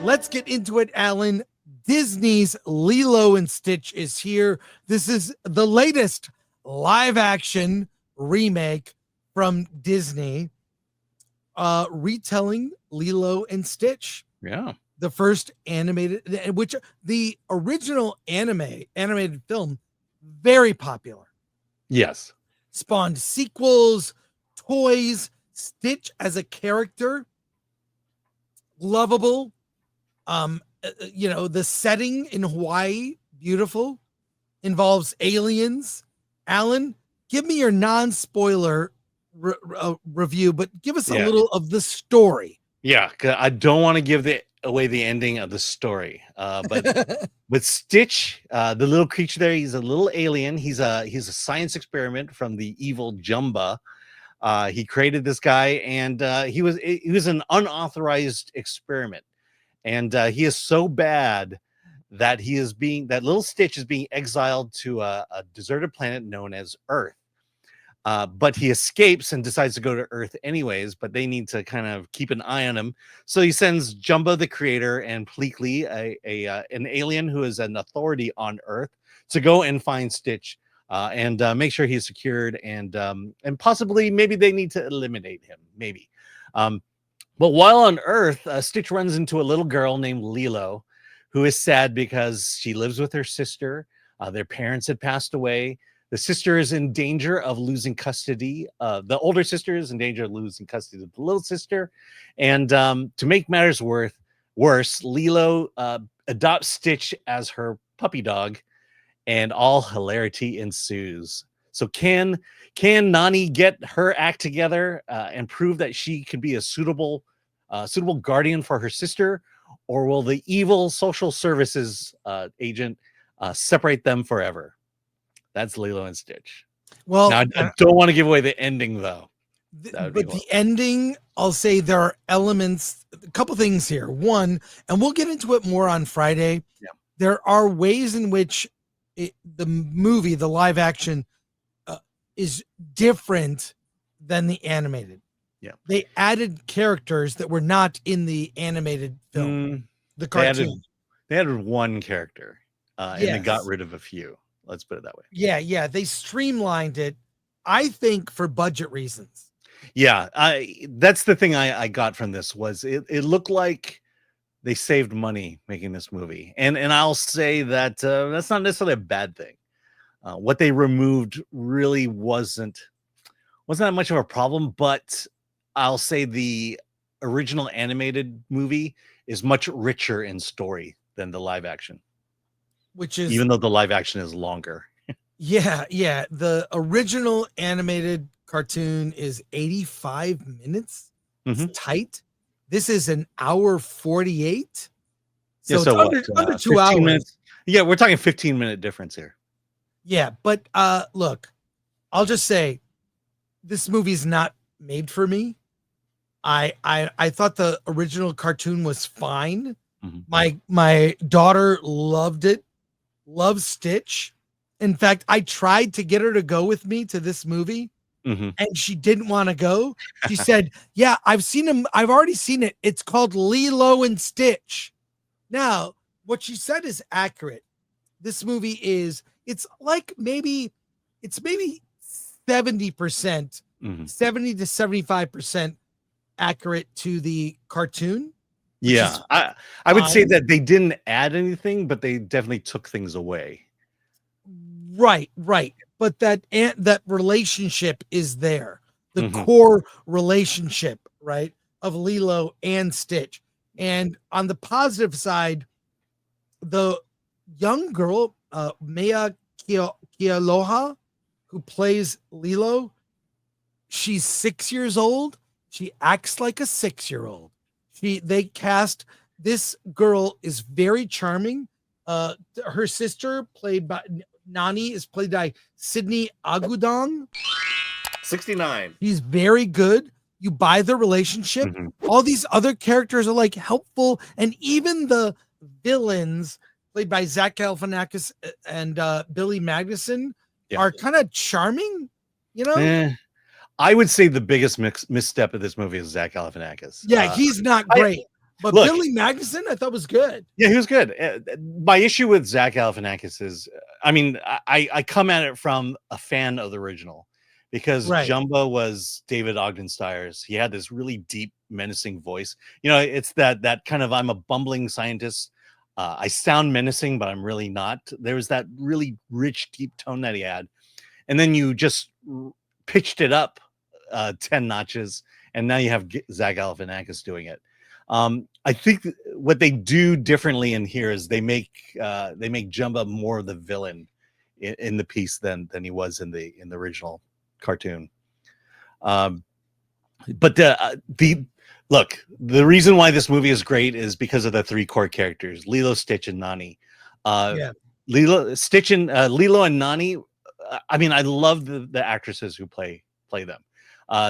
Let's get into it, Alan. Disney's Lilo and Stitch is here. This is the latest live action remake from Disney, retelling Lilo and Stitch. Yeah. The first animated, which the original animated film, very popular. Yes. Spawned sequels, toys, Stitch as a character, lovable. The setting in Hawaii, beautiful, involves aliens. Alan, give me your non-spoiler review, but give us a little of the story. Yeah, 'cause I don't want to give away the ending of the story. But with Stitch, the little creature there, he's a little alien. He's a science experiment from the evil Jumba. He created this guy, and he was an unauthorized experiment. And he is so bad that that little Stitch is being exiled to a deserted planet known as Earth. But he escapes and decides to go to Earth anyways, but they need to kind of keep an eye on him. So he sends Jumbo the creator and Pleakley, an alien who is an authority on Earth, to go and find Stitch and make sure he's secured, and possibly maybe they need to eliminate him, maybe. But while on Earth, Stitch runs into a little girl named Lilo, who is sad because she lives with her sister. Their parents had passed away. The sister is in danger of losing custody. The older sister is in danger of losing custody of the little sister. And to make matters worse, Lilo adopts Stitch as her puppy dog, and all hilarity ensues. So can Nani get her act together and prove that she can be a suitable guardian for her sister, or will the evil social services agent separate them forever? That's Lilo and Stitch. Well, now, I don't want to give away the ending, though. But the ending, I'll say there are elements, a couple things here. One, and we'll get into it more on Friday. Yeah. There are ways in which the movie, the live action, is different than the animated. Yeah. They added characters that were not in the animated film, the cartoon. They added one character, and they got rid of a few. Let's put it that way. Yeah. They streamlined it, I think, for budget reasons. Yeah, that's the thing I got from this was it looked like they saved money making this movie, and I'll say that that's not necessarily a bad thing. What they removed really wasn't that much of a problem, but I'll say the original animated movie is much richer in story than the live action, which is, even though the live action is longer. Yeah. The original animated cartoon is 85 minutes. It's tight. This is an hour 48. So, it's under 2 hours. Minutes. Yeah, we're talking 15-minute difference here. Yeah, but look, I'll just say this movie is not made for me. I thought the original cartoon was fine. My daughter loved it. Loves Stitch. In fact, I tried to get her to go with me to this movie, and she didn't want to go. She said, "Yeah, I've seen him. I've already seen it. It's called Lilo and Stitch." Now, what she said is accurate. This movie is, it's maybe 70%, 70 to 75% accurate to the cartoon. Yeah, I would say that they didn't add anything, but they definitely took things away. Right. But that relationship is there. The core relationship, right, of Lilo and Stitch. And on the positive side, the young girl, Maya Kealoha, who plays Lilo, she's 6 years old. She acts like a 6-year-old. They cast, this girl is very charming. Her sister, played by Nani, is played by Sydney Agudong. 69. He's very good. You buy the relationship. All these other characters are like helpful, and even the villains, played by Zach Galifianakis and Billy Magnuson, are kind of charming. You know, I would say the biggest misstep of this movie is Zach Galifianakis. Yeah, he's not great. But Look, Billy Magnuson, I thought was good. yeah, he was good. My issue with Zach Galifianakis is, I mean, I come at it from a fan of the original, because Right. Jumbo was David Ogden Stiers. He had this really deep, menacing voice. You know, it's that kind of, I'm a bumbling scientist. I sound menacing, but I'm really not. There was that really rich, deep tone that he had, and then you just pitched it up 10 notches, and now you have Zach Galifianakis doing it. I think what they do differently in here is they make Jumba more of the villain in the piece than he was in the original cartoon. But the the reason why this movie is great is because of the three core characters: Lilo, Stitch, and Nani. Lilo, Stitch, and Lilo and Nani. I mean, I love the actresses who play them.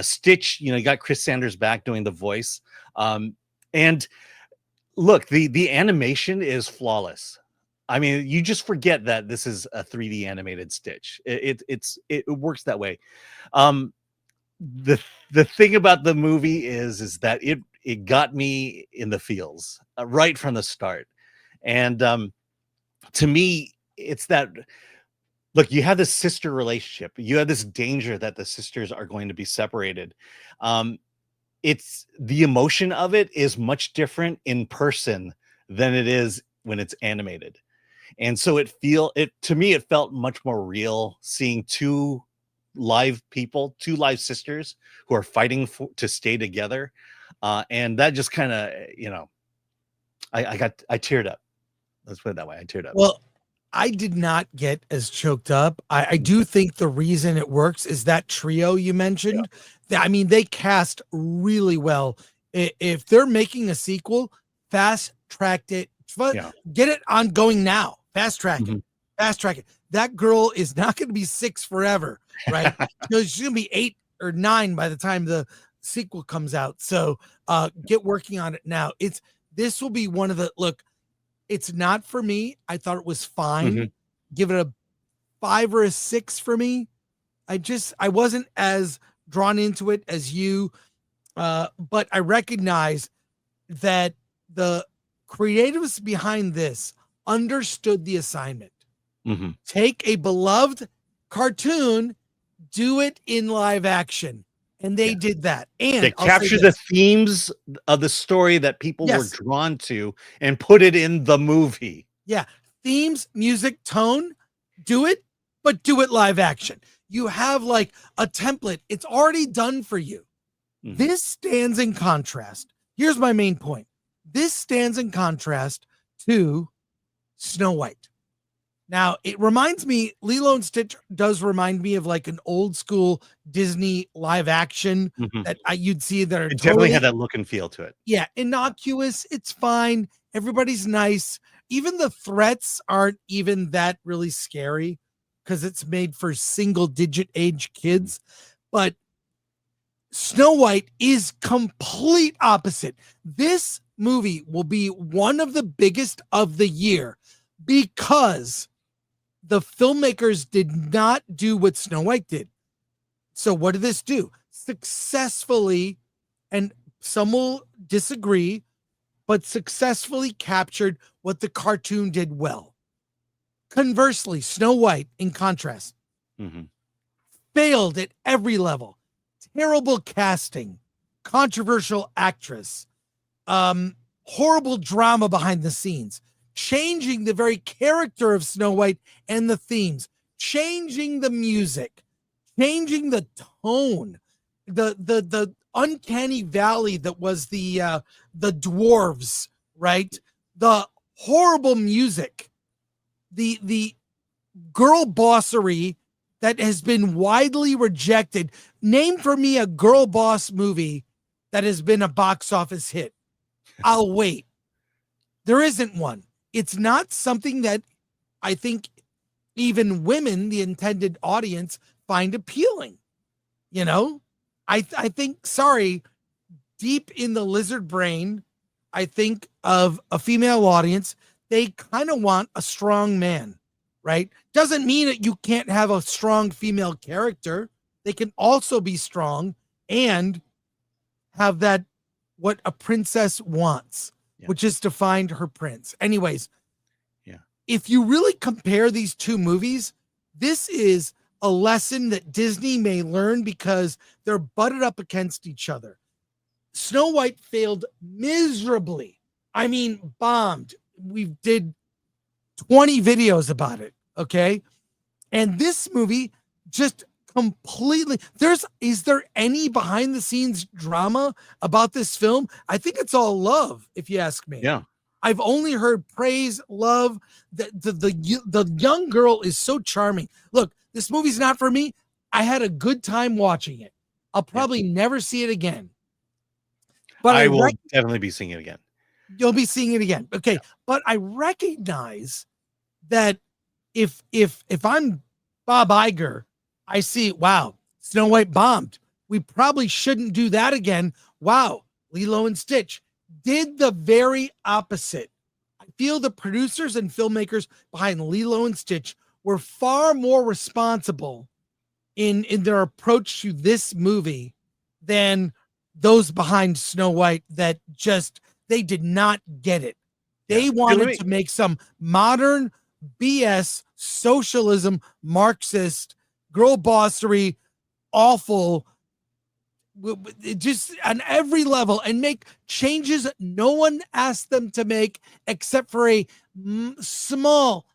Stitch, you know, you got Chris Sanders back doing the voice. And look, the animation is flawless. I mean, you just forget that this is a 3D animated Stitch. It works that way. The thing about the movie is that it got me in the feels right from the start. And to me, it's that, look, you have this sister relationship. You have this danger that the sisters are going to be separated. It's the emotion of it is much different in person than it is when it's animated. And so to me, it felt much more real seeing two live sisters who are fighting to stay together. And that just kind of, you know, I teared up. Let's put it that way. I teared up. Well, I did not get as choked up. I do think the reason it works is that trio you mentioned. Yeah. I mean, they cast really well. If they're making a sequel, fast tracked it. Get it ongoing now. Fast track it. Fast track it. That girl is not going to be 6 forever, right? She's going to be 8 or 9 by the time the sequel comes out. So get working on it now. This will be one of the, look, it's not for me. I thought it was fine. Give it a 5 or a 6 for me. I wasn't as drawn into it as you, but I recognize that the creatives behind this understood the assignment. Take a beloved cartoon, do it in live action. And they did that. And they captured the themes of the story that people were drawn to and put it in the movie. Yeah. Themes, music, tone, do it, but do it live action. You have like a template. It's already done for you. This stands in contrast. Here's my main point. This stands in contrast to Snow White. Now, it reminds me, Lilo and Stitch does remind me of like an old school Disney live action that you'd see that are definitely had that look and feel to it. Yeah, innocuous. It's fine. Everybody's nice. Even the threats aren't even that really scary because it's made for single-digit age kids. But Snow White is complete opposite. This movie will be one of the biggest of the year because the filmmakers did not do what Snow White did. So what did this do? Successfully, and some will disagree, but successfully captured what the cartoon did well. Conversely, Snow White, in contrast, failed at every level. Terrible casting, controversial actress, horrible drama behind the scenes, changing the very character of Snow White and the themes, changing the music, changing the tone, the uncanny valley that was the dwarves, right? The horrible music, the girl bossery that has been widely rejected. Name for me a girl boss movie that has been a box office hit. I'll wait. There isn't one. It's not something that I think even women, the intended audience, find appealing. You know, I think, sorry, deep in the lizard brain, I think of a female audience, they kind of want a strong man, right? Doesn't mean that you can't have a strong female character. They can also be strong and have that, what a princess wants. which is to find her prince. Anyways, yeah. If you really compare these two movies, this is a lesson that Disney may learn because they're butted up against each other. Snow White failed miserably. I mean, bombed. We did 20 videos about it, okay? And this movie just completely is there any behind the scenes drama about this film? I think it's all love, if you ask me. Yeah. I've only heard praise, love. The young girl is so charming. Look, this movie's not for me. I had a good time watching it. I'll probably never see it again. But I will definitely be seeing it again. You'll be seeing it again. Okay. But I recognize that if I'm Bob Iger, I see, wow, Snow White bombed. We probably shouldn't do that again. Wow, Lilo and Stitch did the very opposite. I feel the producers and filmmakers behind Lilo and Stitch were far more responsible in their approach to this movie than those behind Snow White that just, they did not get it. They wanted to make some modern BS, socialism, Marxist, girl bossery, awful, just on every level, and make changes no one asked them to make except for a small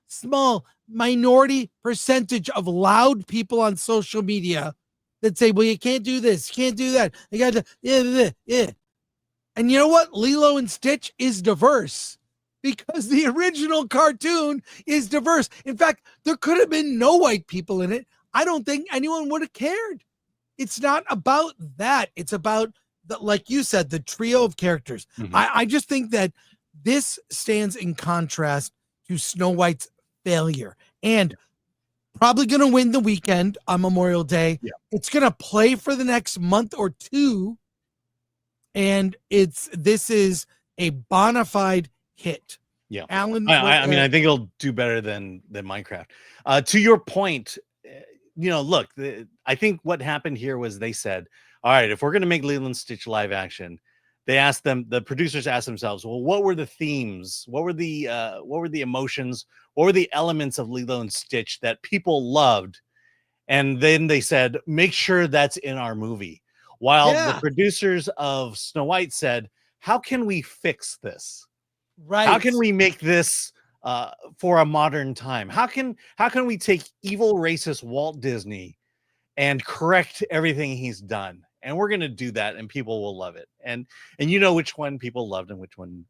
minority percentage of loud people on social media that say, well, you can't do this, you can't do that, you got to, yeah. And you know what? Lilo and Stitch is diverse because the original cartoon is diverse. In fact, there could have been no white people in it. I don't think anyone would have cared. It's not about that. It's about, like you said, the trio of characters. Mm-hmm. I just think that this stands in contrast to Snow White's failure. And probably going to win the weekend on Memorial Day. Yeah. It's going to play for the next month or two. And this is a bona fide hit. Yeah. Alan, I mean, I think it'll do better than Minecraft. To your point, look, I think what happened here was they said, all right, if we're going to make Lilo and Stitch live action, the producers asked themselves, well, what were the themes? What were the emotions? What were the elements of Lilo and Stitch that people loved? And then they said, make sure that's in our movie. While the producers of Snow White said, how can we fix this? Right. How can we make this for a modern time? How can we take evil, racist Walt Disney and correct everything he's done? And we're going to do that, and people will love it. And you know which one people loved and which one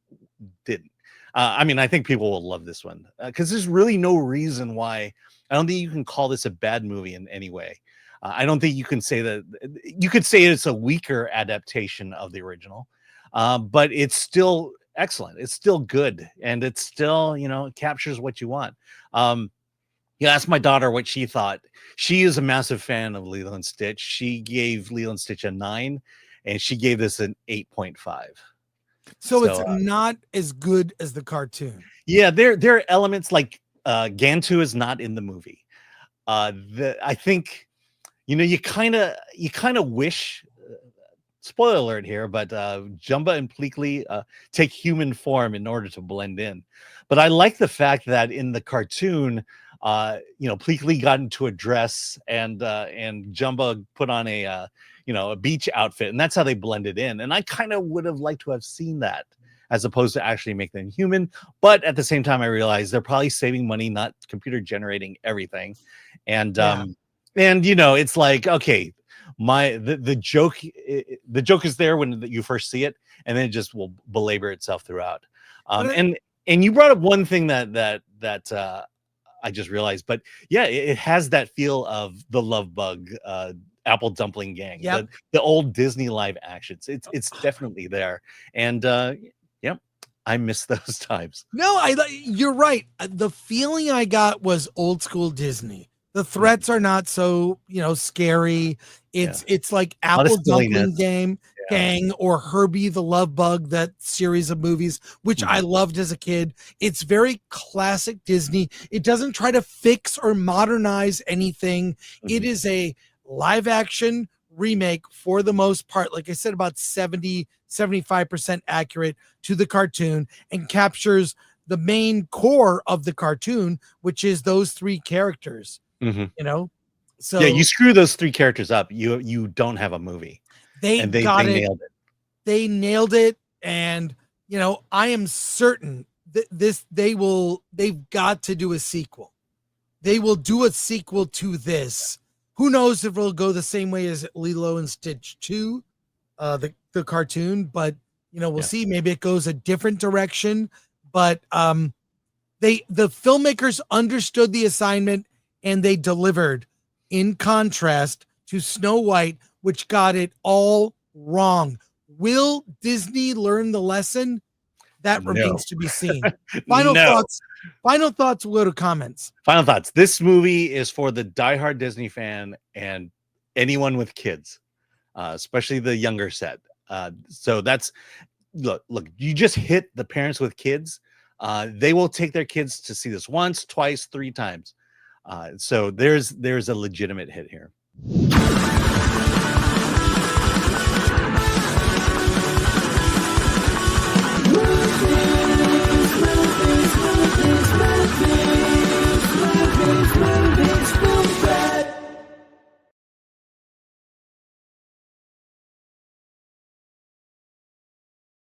didn't. I mean, I think people will love this one because there's really no reason why. I don't think you can call this a bad movie in any way. I don't think you can say that. You could say it's a weaker adaptation of the original, but it's still excellent. It's still good, and it's still, it captures what you want. You asked my daughter what she thought. She is a massive fan of Lilo and Stitch. She gave Lilo and Stitch a 9, and she gave this an 8.5. So it's not as good as the cartoon. Yeah, there are elements like Gantu is not in the movie. I think. You kind of wish, spoiler alert here, but Jumba and Pleakley take human form in order to blend in. But I like the fact that in the cartoon, Pleakley got into a dress and Jumba put on a beach outfit, and that's how they blended in. And I kind of would have liked to have seen that as opposed to actually make them human. But at the same time, I realized they're probably saving money, not computer generating everything. And it's like, okay, the joke is there when you first see it, and then it just will belabor itself throughout. And you brought up one thing that I just realized, but yeah, it has that feel of the Love Bug, Apple Dumpling Gang, the old Disney live actions. It's definitely there, and I miss those times. No, you're right. The feeling I got was old school Disney. The threats are not so, scary. It's like Apple Dumpling Gang or Herbie the Love Bug, that series of movies, which I loved as a kid. It's very classic Disney. It doesn't try to fix or modernize anything. It is a live action remake for the most part, like I said, about 75% accurate to the cartoon, and captures the main core of the cartoon, which is those three characters, you know? So yeah, you screw those three characters up, you don't have a movie. they And got they it. nailed it. They nailed it. And, you know, I am certain that they've got to do a sequel. They will do a sequel to this. Who knows if it'll go the same way as Lilo and Stitch 2, the cartoon, but you know, we'll see. Maybe it goes a different direction. But the filmmakers understood the assignment and they delivered, in contrast to Snow White, which got it all wrong. Will Disney learn the lesson? That remains to be seen. Final thoughts. Final thoughts. We'll go to comments. Final thoughts. This movie is for the diehard Disney fan and anyone with kids, especially the younger set. So that's look. You just hit the parents with kids. They will take their kids to see this once, twice, 3 times. So there's a legitimate hit here.